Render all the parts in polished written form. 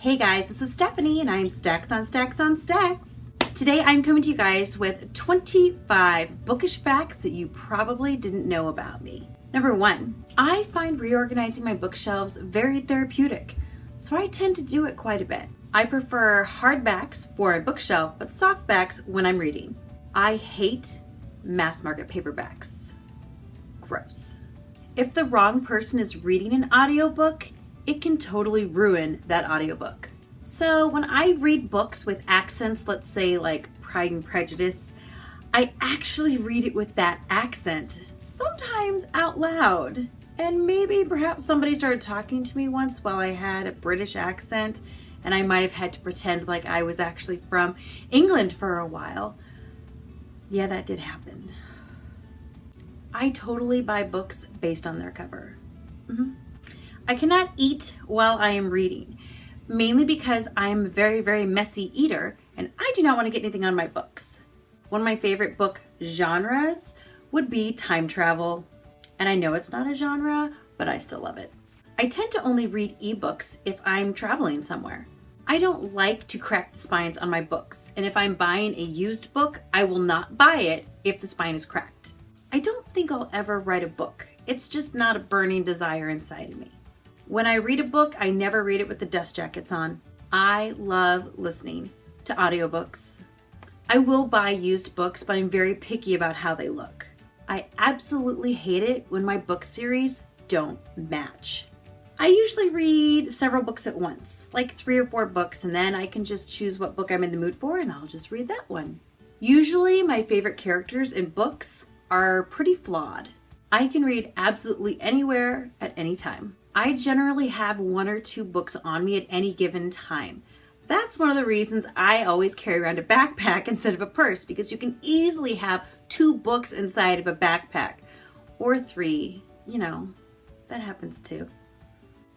Hey guys, this is Stephanie and I'm Stacks on Stacks on Stacks. Today I'm coming to you guys with 25 bookish facts that you probably didn't know about me. Number 1, I find reorganizing my bookshelves very therapeutic, so I tend to do it quite a bit. I prefer hardbacks for my bookshelf, but softbacks when I'm reading. I hate mass market paperbacks. Gross. If the wrong person is reading an audiobook, it can totally ruin that audiobook. So when I read books with accents, let's say like Pride and Prejudice, I actually read it with that accent, sometimes out loud. And maybe perhaps somebody started talking to me once while I had a British accent, and I might have had to pretend like I was actually from England for a while. Yeah, that did happen. I totally buy books based on their cover. I cannot eat while I am reading, mainly because I'm a very, very messy eater and I do not want to get anything on my books. One of my favorite book genres would be time travel. And I know it's not a genre, but I still love it. I tend to only read ebooks if I'm traveling somewhere. I don't like to crack the spines on my books. And if I'm buying a used book, I will not buy it if the spine is cracked. I don't think I'll ever write a book. It's just not a burning desire inside of me. When I read a book, I never read it with the dust jackets on. I love listening to audiobooks. I will buy used books, but I'm very picky about how they look. I absolutely hate it when my book series don't match. I usually read several books at once, like 3 or 4 books, and then I can just choose what book I'm in the mood for and I'll just read that one. Usually my favorite characters in books are pretty flawed. I can read absolutely anywhere at any time. I generally have 1 or 2 books on me at any given time. That's one of the reasons I always carry around a backpack instead of a purse, because you can easily have 2 books inside of a backpack, or 3, that happens too.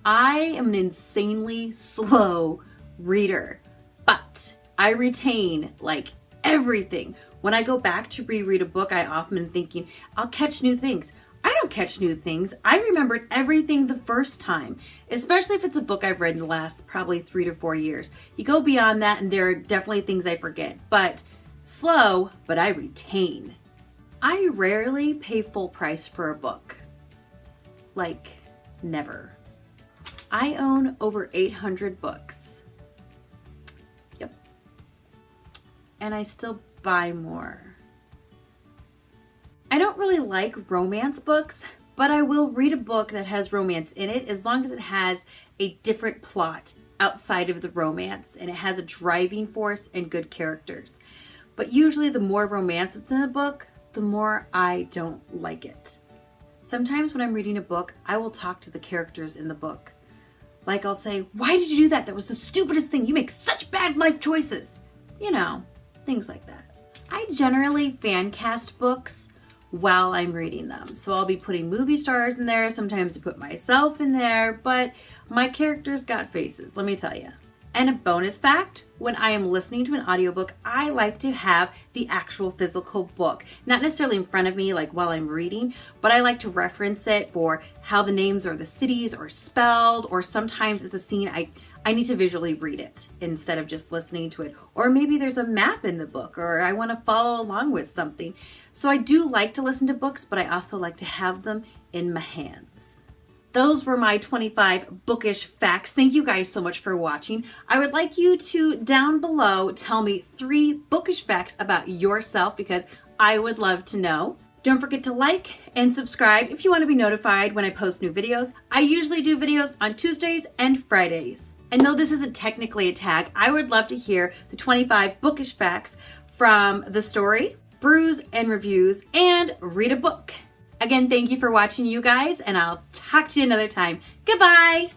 I am an insanely slow reader, but I retain like everything. When I go back to reread a book, I often am thinking, I'll catch new things. I don't catch new things. I remembered everything the first time, especially if it's a book I've read in the last probably 3 to 4 years. You go beyond that and there are definitely things I forget, but slow, but I retain. I rarely pay full price for a book. Like, never. I own over 800 books. Yep. And I still buy more. I don't really like romance books, but I will read a book that has romance in it as long as it has a different plot outside of the romance and it has a driving force and good characters. But usually the more romance that's in a book, the more I don't like it. Sometimes when I'm reading a book, I will talk to the characters in the book. Like I'll say, why did you do that? That was the stupidest thing. You make such bad life choices. Things like that. I generally fan cast books while I'm reading them. So I'll be putting movie stars in there. Sometimes I put myself in there, but my characters got faces, let me tell you. And a bonus fact, when I am listening to an audiobook, I like to have the actual physical book. Not necessarily in front of me like while I'm reading, but I like to reference it for how the names or the cities are spelled, or sometimes it's a scene I need to visually read it instead of just listening to it. Or maybe there's a map in the book, or I want to follow along with something. So I do like to listen to books, but I also like to have them in my hands. Those were my 25 bookish facts. Thank you guys so much for watching. I would like you to, down below, tell me 3 bookish facts about yourself because I would love to know. Don't forget to like and subscribe if you want to be notified when I post new videos. I usually do videos on Tuesdays and Fridays. And though this isn't technically a tag, I would love to hear the 25 bookish facts from the story, brews and reviews, and read a book. Again, thank you for watching, you guys, and I'll talk to you another time. Goodbye.